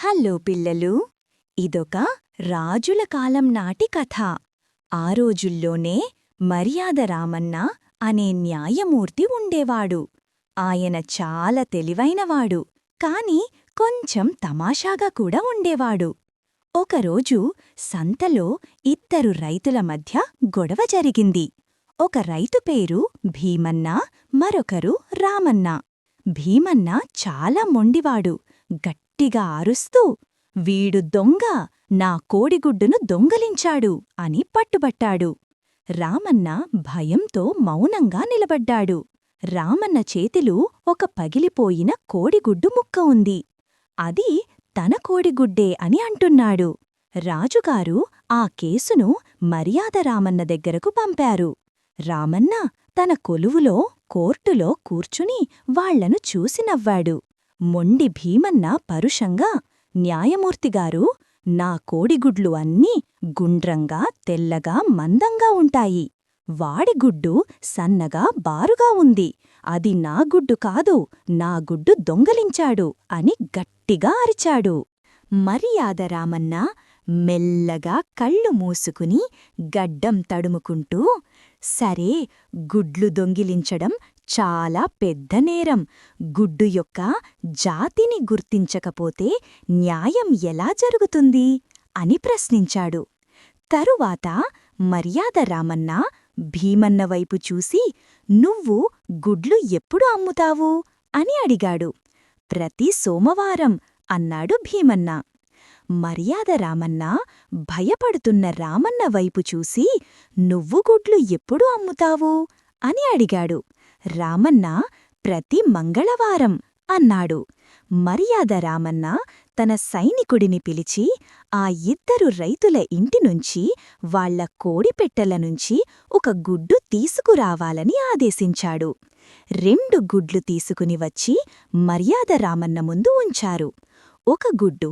Hello పిల్లలు, ఇదొక రాజుల కాలం నాటి కథ. ఆ రోజుల్లోనే మర్యాద రామన్న అనే న్యాయమూర్తి ఉండేవాడు. ఆయన చాలా తెలివైనవాడు, కాని కొంచెం తమాషాగా కూడా ఉండేవాడు. ఒకరోజు సంతలో ఇద్దరు రైతుల మధ్య గొడవ జరిగింది. ఒక రైతు పేరు భీమన్న, మరొకరు రామన్న. భీమన్న చాలా మొండివాడు. గట్టిగా అరుస్తూ, "వీడు దొంగ, నా కోడిగుడ్డును దొంగలించాడు" అని పట్టుబట్టాడు. రామన్న భయంతో మౌనంగా నిలబడ్డాడు. రామన్న చేతిలో ఒక పగిలిపోయిన కోడిగుడ్డు ముక్క ఉంది. అది తన కోడిగుడ్డే అని అంటున్నాడు. రాజుగారు ఆ కేసును మర్యాద రామన్న దగ్గరకు పంపారు. రామన్న తన కొలువులో కోర్టులో కూర్చుని వాళ్లను చూసి నవ్వాడు. మొండి భీమన్న పరుషంగా, "న్యాయమూర్తిగారు, నా కోడిగుడ్లు అన్నీ గుండ్రంగా, తెల్లగా, మందంగా ఉంటాయి. వాడి గుడ్డు సన్నగా, బారుగా ఉంది. అది నా గుడ్డు కాదు, నా గుడ్డు దొంగలించాడు" అని గట్టిగా అరిచాడు. మర్యాద రామన్న మెల్లగా కళ్ళు మూసుకుని గడ్డం తడుముకుంటూ, "సరే, గుడ్లు దొంగిలించడం చాలా పెద్ద నేరం. గుడ్డు యొక్క జాతిని గుర్తించకపోతే న్యాయం ఎలా జరుగుతుంది?" అని ప్రశ్నించాడు. తరువాత మర్యాద రామన్న భీమన్న వైపు చూసి, "నువ్వు గుడ్లు ఎప్పుడు అమ్ముతావు?" అని అడిగాడు. "ప్రతి సోమవారం" అన్నాడు భీమన్న. మర్యాద రామన్న భయపడుతున్న రామన్న వైపు చూసి, "నువ్వు గుడ్లు ఎప్పుడు అమ్ముతావు?" అని అడిగాడు. రామన్న "ప్రతి మంగళవారం" అన్నాడు. మర్యాద రామన్న తన సైనికుడిని పిలిచి ఆ ఇద్దరు రైతుల ఇంటినుంచి, వాళ్ల కోడిపెట్టెలనుంచి ఒక గుడ్డు తీసుకురావాలని ఆదేశించాడు. 2 గుడ్లు తీసుకుని వచ్చి మర్యాద రామన్న ముందు ఉంచారు. ఒక గుడ్డు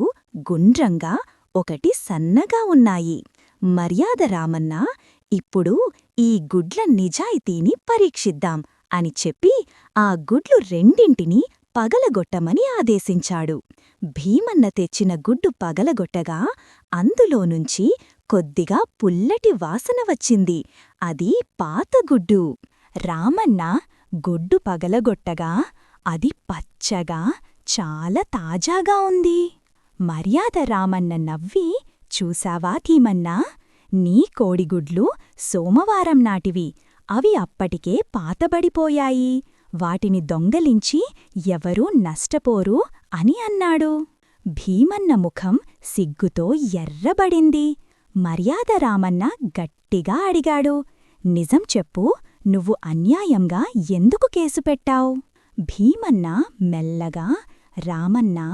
గుండ్రంగా, ఒకటి సన్నగా ఉన్నాయి. మర్యాద రామన్న, "ఇప్పుడు ఈ గుడ్ల నిజాయితీని పరీక్షిద్దాం" అని చెప్పి ఆ గుడ్లు రెండింటినీ పగలగొట్టమని ఆదేశించాడు. భీమన్న తెచ్చిన గుడ్డు పగలగొట్టగా అందులోనుంచి కొద్దిగా పుల్లటి వాసన వచ్చింది. అది పాత గుడ్డు. రామన్న గుడ్డు పగలగొట్టగా అది పచ్చగా, చాలా తాజాగా ఉంది. మర్యాద రామన్న నవ్వి, "చూసావా భీమన్నా, నీ కోడిగుడ్లు సోమవారం నాటివి. అవి అప్పటికే పాతబడిపోయాయి. వాటిని దొంగలించి ఎవరూ నష్టపోరు" అని అన్నాడు. భీమన్న ముఖం సిగ్గుతో ఎర్రబడింది. మర్యాద రామన్న గట్టిగా అడిగాడు, "నిజం చెప్పు, నువ్వు అన్యాయంగా ఎందుకు కేసు పెట్టావు?" భీమన్న మెల్లగా, "రామన్నా,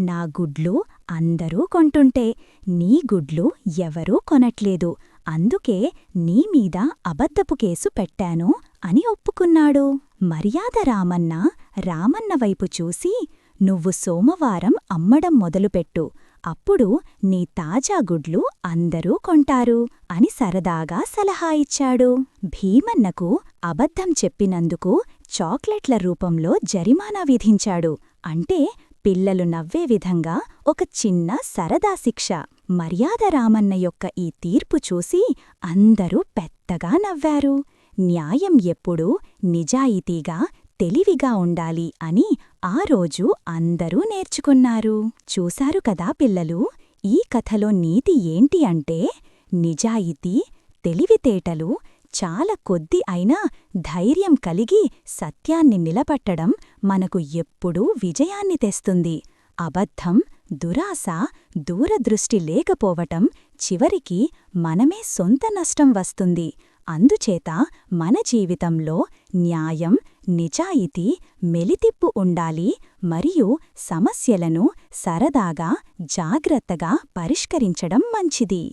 నా గుడ్లు అందరూ కొంటుంటే నీ గుడ్లు ఎవరూ కొనట్లేదు. అందుకే నీమీద అబద్ధపు కేసు పెట్టాను" అని ఒప్పుకున్నాడు. మర్యాద రామన్న వైపు చూసి, "నువ్వు సోమవారం అమ్మడం మొదలుపెట్టు. అప్పుడు నీ తాజా గుడ్లు అందరూ కొంటారు" అని సరదాగా సలహా ఇచ్చాడు. భీమన్నకు అబద్ధం చెప్పినందుకు చాక్లెట్ల రూపంలో జరిమానా విధించాడు. అంటే పిల్లలు నవ్వే విధంగా ఒక చిన్న సరదా శిక్ష. మర్యాద రామన్న యొక్క ఈ తీర్పు చూసి అందరూ పెద్దగా నవ్వారు. న్యాయం ఎప్పుడూ నిజాయితీగా, తెలివిగా ఉండాలి అని ఆ రోజు అందరూ నేర్చుకున్నారు. చూశారు కదా పిల్లలు, ఈ కథలో నీతి ఏంటి అంటే, నిజాయితీ, తెలివితేటలు చాలా కొద్ది అయినా ధైర్యం కలిగి సత్యాన్ని నిలబట్టడం మనకు ఎప్పుడూ విజయాన్ని తెస్తుంది. అబద్ధం, దురాశ, దూరదృష్టి లేకపోవటం చివరికి మనమే సొంత నష్టం వస్తుంది. అందుచేత మన జీవితంలో న్యాయం, నిజాయితీ, మెలితిప్పు ఉండాలి మరియు సమస్యలను సరదాగా, జాగ్రత్తగా పరిష్కరించడం మంచిది.